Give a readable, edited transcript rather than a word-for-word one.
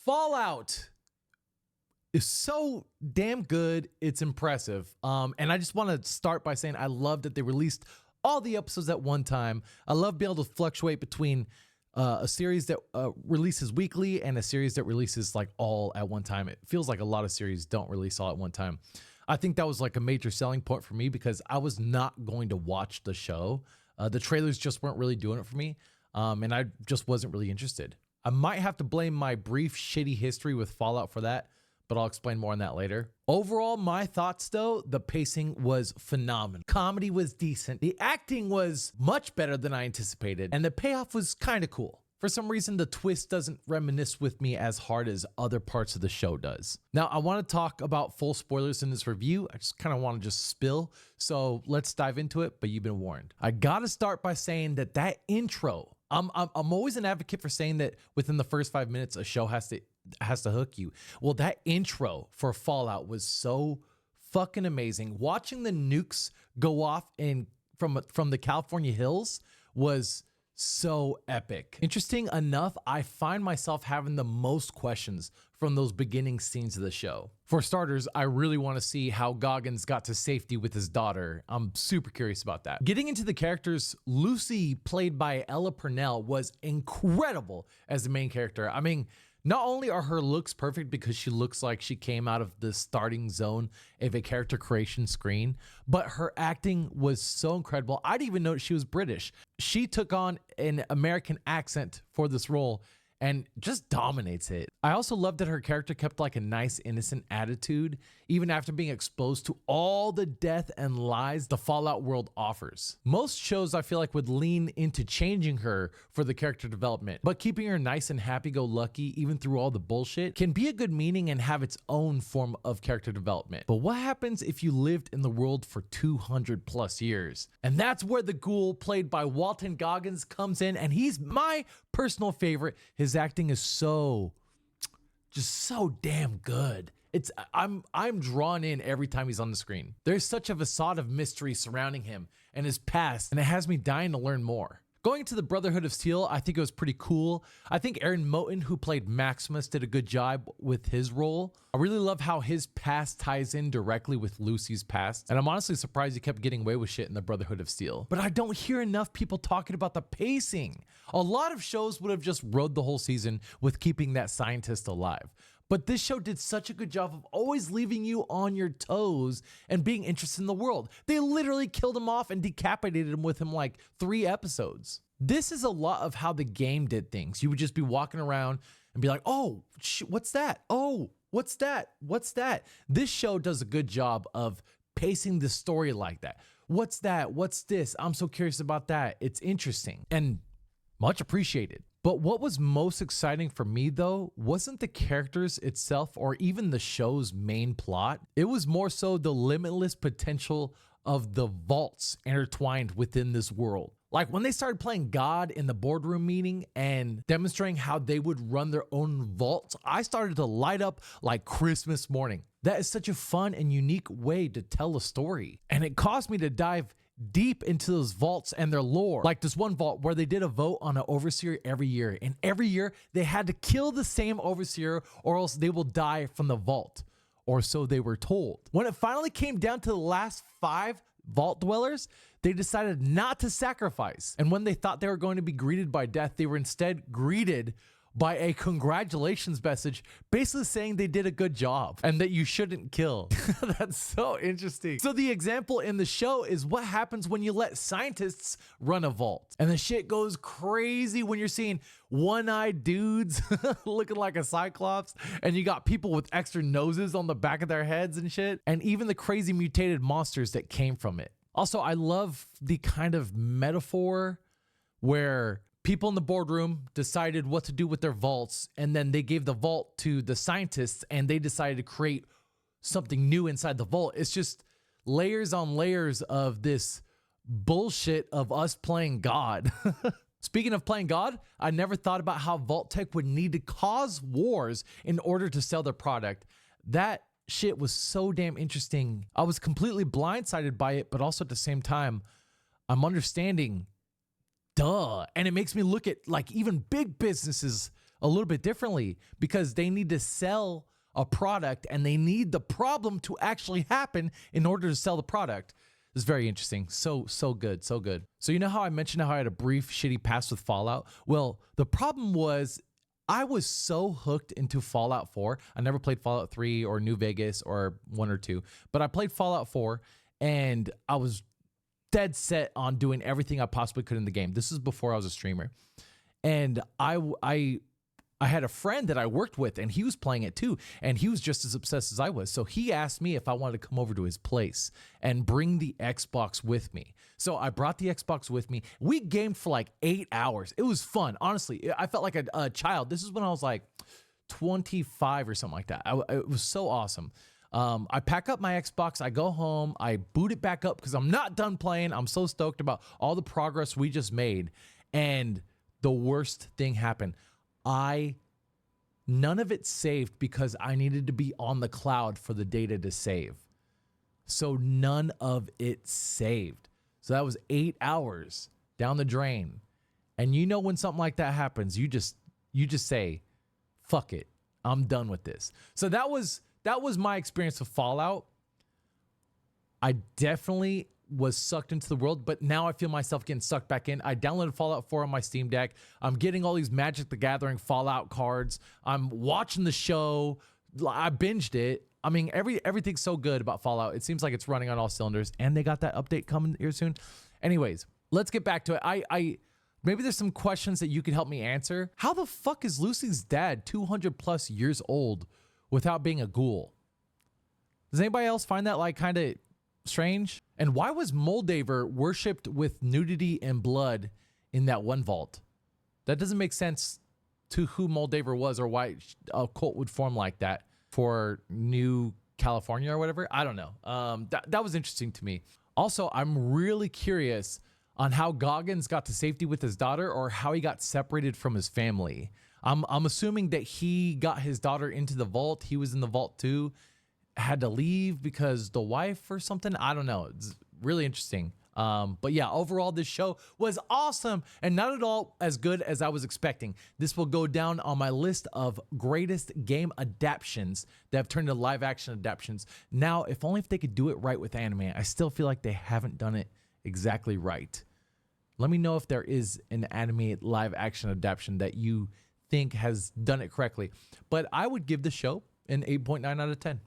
Fallout is so damn good. It's impressive. And I just want to start by saying I love that they released all the episodes at one time. I love being able to fluctuate between a series that releases weekly and a series that releases like all at one time. It feels like a lot of series don't release all at one time. I think that was like a major selling point for me because I was not going to watch the show. The trailers just weren't really doing it for me. And I just wasn't really interested. I might have to blame my brief shitty history with Fallout for that, but I'll explain more on that later. Overall, my thoughts though, the pacing was phenomenal. Comedy was decent. The acting was much better than I anticipated. And the payoff was kind of cool. For some reason, the twist doesn't reminisce with me as hard as other parts of the show does. Now, I want to talk about full spoilers in this review. I just kind of want to just spill. So let's dive into it, but you've been warned. I got to start by saying that intro, I'm always an advocate for saying that within the first 5 minutes, a show has to hook you. Well, that intro for Fallout was so fucking amazing. Watching the nukes go off from the California hills was so epic. Interesting enough, I find myself having the most questions from those beginning scenes of the show. For starters, I really want to see how Goggins got to safety with his daughter. I'm super curious about that. Getting into the characters, Lucy, played by Ella Purnell, was incredible as the main character. I mean, not only are her looks perfect because she looks like she came out of the starting zone of a character creation screen, but her acting was so incredible. I didn't even know she was British. She took on an American accent for this role and just dominates it. I also love that her character kept like a nice innocent attitude even after being exposed to all the death and lies the Fallout world offers. Most shows I feel like would lean into changing her for the character development, but keeping her nice and happy-go-lucky even through all the bullshit can be a good meaning and have its own form of character development. But what happens if you lived in the world for 200 plus years? And that's where the ghoul played by Walton Goggins comes in, and he's my personal favorite. His acting is just so damn good. I'm drawn in every time he's on the screen. There's such a facade of mystery surrounding him and his past, and it has me dying to learn more. Going into the Brotherhood of Steel, I think it was pretty cool. I think Aaron Moten, who played Maximus, did a good job with his role. I really love how his past ties in directly with Lucy's past, and I'm honestly surprised he kept getting away with shit in the Brotherhood of Steel. But I don't hear enough people talking about the pacing. A lot of shows would have just rode the whole season with keeping that scientist alive. But this show did such a good job of always leaving you on your toes and being interested in the world. They literally killed him off and decapitated him within like 3 episodes. This is a lot of how the game did things. You would just be walking around and be like, oh, what's that? Oh, what's that? What's that? This show does a good job of pacing the story like that. What's that? What's this? I'm so curious about that. It's interesting and much appreciated. But what was most exciting for me though, wasn't the characters itself or even the show's main plot. It was more so the limitless potential of the vaults intertwined within this world. Like when they started playing God in the boardroom meeting and demonstrating how they would run their own vaults, I started to light up like Christmas morning. That is such a fun and unique way to tell a story. And it caused me to dive deep into those vaults and their lore. Like this one vault where they did a vote on an overseer every year, and every year they had to kill the same overseer or else they will die from the vault, or so they were told. When it finally came down to the last 5 vault dwellers, they decided not to sacrifice, and when they thought they were going to be greeted by death, they were instead greeted by a congratulations message basically saying they did a good job and that you shouldn't kill. That's so interesting. So the example in the show is what happens when you let scientists run a vault. And the shit goes crazy when you're seeing one-eyed dudes looking like a cyclops, and you got people with extra noses on the back of their heads and shit, and even the crazy mutated monsters that came from it. Also, I love the kind of metaphor where people in the boardroom decided what to do with their vaults, and then they gave the vault to the scientists and they decided to create something new inside the vault. It's just layers on layers of this bullshit of us playing God. Speaking of playing God, I never thought about how Vault-Tec would need to cause wars in order to sell their product. That shit was so damn interesting. I was completely blindsided by it, but also at the same time, I'm understanding. Duh. And it makes me look at like even big businesses a little bit differently because they need to sell a product and they need the problem to actually happen in order to sell the product. It's very interesting. So good. So good. So you know how I mentioned how I had a brief shitty past with Fallout? Well, the problem was I was so hooked into Fallout 4. I never played Fallout 3 or New Vegas or 1 or 2, but I played Fallout 4 and I was dead set on doing everything I possibly could in the game. This is before I was a streamer. And I had a friend that I worked with and he was playing it too. And he was just as obsessed as I was. So he asked me if I wanted to come over to his place and bring the Xbox with me. So I brought the Xbox with me. We gamed for like 8 hours. It was fun. Honestly, I felt like a child. This is when I was like 25 or something like that. It was so awesome. I pack up my Xbox, I go home, I boot it back up because I'm not done playing. I'm so stoked about all the progress we just made. And the worst thing happened. None of it saved because I needed to be on the cloud for the data to save. So none of it saved. So that was 8 hours down the drain. And you know when something like that happens, you just say, fuck it. I'm done with this. So that was my experience with Fallout. I definitely was sucked into the world, but now I feel myself getting sucked back in. I downloaded Fallout 4 on my Steam Deck. I'm getting all these Magic the Gathering Fallout cards. I'm watching the show. I binged it. I mean, everything's so good about Fallout. It seems like it's running on all cylinders, and they got that update coming here soon. Anyways, let's get back to it. I maybe there's some questions that you could help me answer. How the fuck is Lucy's dad 200 plus years old without being a ghoul? Does anybody else find that like kind of strange? And why was Moldaver worshipped with nudity and blood in that one vault? That doesn't make sense to who Moldaver was or why a cult would form like that for New California or whatever. I don't know. That was interesting to me. Also, I'm really curious on how Goggins got to safety with his daughter or how he got separated from his family. I'm assuming that he got his daughter into the vault. He was in the vault too. Had to leave because the wife or something. I don't know. It's really interesting. But yeah, overall, this show was awesome and not at all as good as I was expecting. This will go down on my list of greatest game adaptions that have turned into live action adaptions. Now, if only if they could do it right with anime. I still feel like they haven't done it exactly right. Let me know if there is an anime live action adaptation that you think has done it correctly. But I would give the show an 8.9 out of 10.